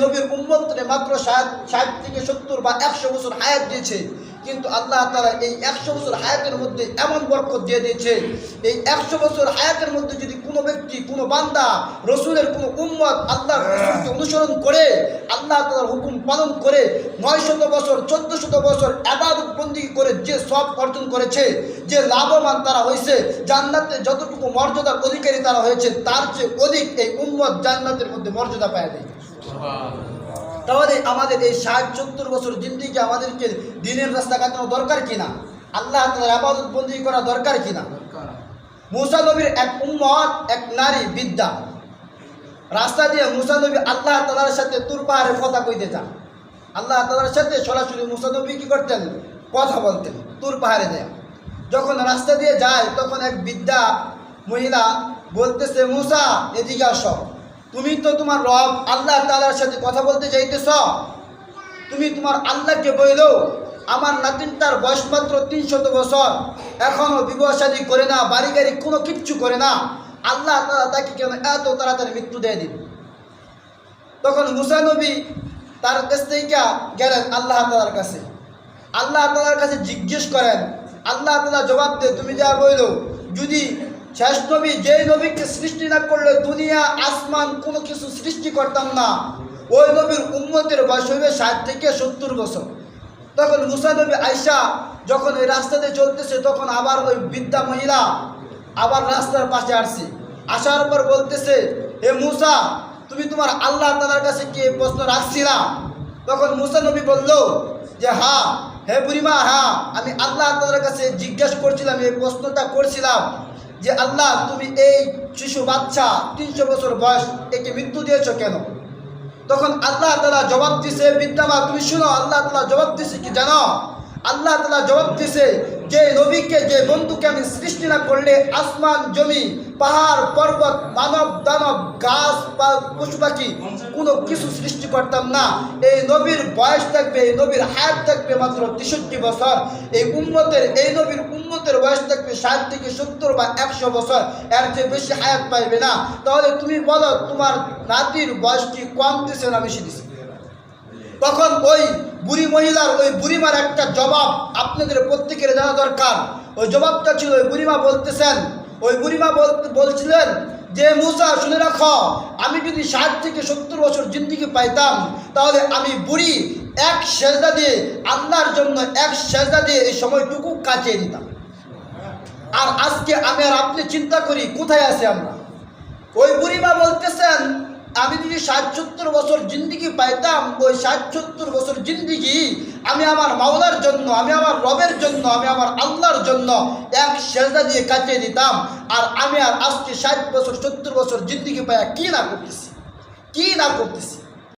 নবীর উম্মতরে মাত্র 60 থেকে 70 বা 100 বছর হায়াত দিয়েছে, কিন্তু আল্লাহ তাআলা এই 100 বছর হায়াতের মধ্যে এমন বরকত দিয়ে দিয়েছে, এই 100 বছর হায়াতের মধ্যে যদি কোনো ব্যক্তি, কোনো বান্দা রসুলের কোনো উম্মত আল্লাহর রসুলকে অনুসরণ করে, আল্লাহ তাআলার হুকুম পালন করে 900 বছর 1400 বছর ইবাদত বন্দেগী করে যে সওয়াব অর্জন করেছে, যে লাভবান তারা হয়েছে, জান্নাতে যতটুকু মর্যাদার অধিকারী তারা হয়েছে, তার চেয়ে অধিক এই উম্মত জান্নাতের মধ্যে মর্যাদা পায় দেয়। তাহলে আমাদের এই 60-70 বছর জিন্দেগি আমাদেরকে দ্বীনের রাস্তা কাটানো দরকার কিনা? আল্লাহ তাআলার ইবাদত বন্দেগী করা দরকার কিনা? মুসা নবীর এক উম্মত, এক নারী বিদ্যা, রাস্তা দিয়ে মুসা নবী আল্লাহ তাআলার সাথে তুর পাহাড়ের কথা কইতে যান। আল্লাহ তাআলার সাথে সরাসরি মুসা নবী কি করতেন? কথা বলতেন তুর পাহাড়ে যায়। যখন রাস্তা দিয়ে যায় তখন এক বিদ্যা মহিলা বলতেছে, মুসা এদিকে আসো, তুমি তো তোমার রব আল্লাহ তাআলার সাথে কথা বলতে যাইতেছ, তুমি তোমার আল্লাহকে বইলো আমার নাতিনটার বয়স মাত্র 300 বছর, এখনও বিবাহ শাদী করে না, বাড়ি গাড়ি কোনো কিচ্ছু করে না, আল্লাহ তাআলা তাকে কেন এত তাড়াতাড়ি মৃত্যু দিয়ে দিন? তখন মুসা নবী তার কাছ থেকে গেলেন আল্লাহ তাআলার কাছে। আল্লাহ তাআলার কাছে জিজ্ঞেস করেন, আল্লাহ তাআলা জবাব দেয়, তুমি যা বইলো, যদি শেষ নবী যেই নবীকে সৃষ্টি না করলে দুনিয়া আসমান কোনো কিছু সৃষ্টি করতাম না, ওই নবীর উম্মতের বয়স হইবে 60 থেকে 70 বছর। তখন মুসা নবী আয়েশা যখন ওই রাস্তাতে চলতেছে, তখন আবার ওই বৃদ্ধা মহিলা আবার রাস্তার পাশে আসছে, আসার পর বলতেছে, হে মুসা, তুমি তোমার আল্লাহ তাআলার কাছে কি এই প্রশ্ন রাখছিলা? তখন মুসা নবী বলল যে হ্যাঁ, হে বুড়িমা, হ্যাঁ, আমি আল্লাহ তাআলার কাছে জিজ্ঞাসা করছিলাম, এই প্রশ্নটা করছিলাম যে আল্লাহ, তুমি এই শিশু বাচ্চা 300 বছর বয়স, একে মৃত্যু দিয়েছ কেন? তখন আল্লাহ তাআলা জবাব দিছে, বিদ্যামা তুমি শুনো, আল্লাহ তাআলা জবাব দিছে কি জানো? আল্লাহ তাআলা জবাব দিছে, যে নবীকে, যে বন্ধুকে আমি সৃষ্টি না করলে আসমান জমি পাহাড় পর্বত মানব দানব গাছ পশু পাখি কোনো কিছু সৃষ্টি করতাম না। এই নবীর বয়স থাকবে, এই নবীর হায়াত থাকবে মাত্র 63 বছর। এই নবীর উম্মতের বয়স থাকবে 60 থেকে 70 বা 100 বছর, এর চেয়ে বেশি হায়াত পাইবে না। তাহলে তুমি বলো, তোমার নাতির বয়স কি কম দিছে না বেশি দিছে? তখন ওই বুড়ি মহিলার, ওই বুড়িমার একটা জবাব আপনাদের প্রত্যেকের জানা দরকার। ওই জবাবটা ছিল, ওই বুড়িমা বলতেছেন, ওই বুড়িমা বলছিলেন যে মুসা, শুনে রাখো, আমি যদি 60 থেকে 70 বছর জিন্দেগি পাইতাম, তাহলে আমি বুড়ি এক সেজদা দিয়ে, আল্লাহর জন্য এক সেজদা দিয়ে এই সময়টুকু কাটিয়ে দিতাম। আর আজকে আমি আর আপনি চিন্তা করি কোথায় আছে আমরা। ওই বুড়িমা বলতেছেন, আমি যদি 60-70 বছর জিন্দেগি পাইতাম, ওই 60-70 বছর জিন্দেগি আমি আমার মাওলার জন্য, আমি আমার রবের জন্য, আমি আমার আল্লাহর জন্য এক সেজদা দিয়ে কাটিয়ে দিতাম। আর আমি আর আজকে 60 বছর 70 বছর জিন্দেগি পাইয়া কি না করতেছি।